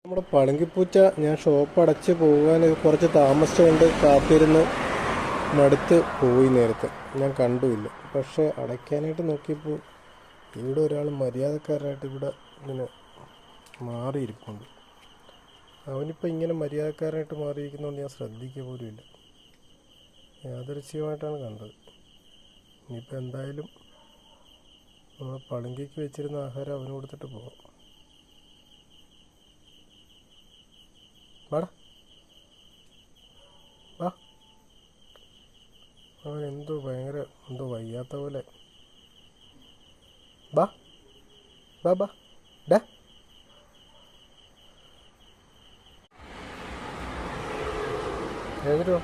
നമ്മുടെ പളുങ്കിപ്പൂച്ച ഞാൻ ഷോപ്പ് അടച്ച് പോകാൻ കുറച്ച് താമസിച്ചുകൊണ്ട് കാത്തിരുന്ന് മടുത്ത് പോയി. നേരത്തെ ഞാൻ കണ്ടുമില്ല, പക്ഷേ അടയ്ക്കാനായിട്ട് നോക്കിയപ്പോൾ ഇവിടെ ഒരാൾ മര്യാദക്കാരനായിട്ട് ഇവിടെ ഇങ്ങനെ മാറിയിരിപ്പുണ്ട്. അവനിപ്പോൾ ഇങ്ങനെ മര്യാദക്കാരനായിട്ട് മാറിയിരിക്കുന്നതുകൊണ്ട് ഞാൻ ശ്രദ്ധിക്കുക പോലും ഇല്ല. യാദൃശ്ചികമായിട്ടാണ് കണ്ടത്. ഇനിയിപ്പോൾ എന്തായാലും നമ്മൾ പളുങ്കിക്ക് വെച്ചിരുന്ന ആഹാരം അവന് കൊടുത്തിട്ട് പോകാം. വാടാ വാ. അവൻ എന്തോ വയ്യാത്ത പോലെ. ബാ ബാ ബാ ഡാ. എഴുന്നേറ്റ് വാ.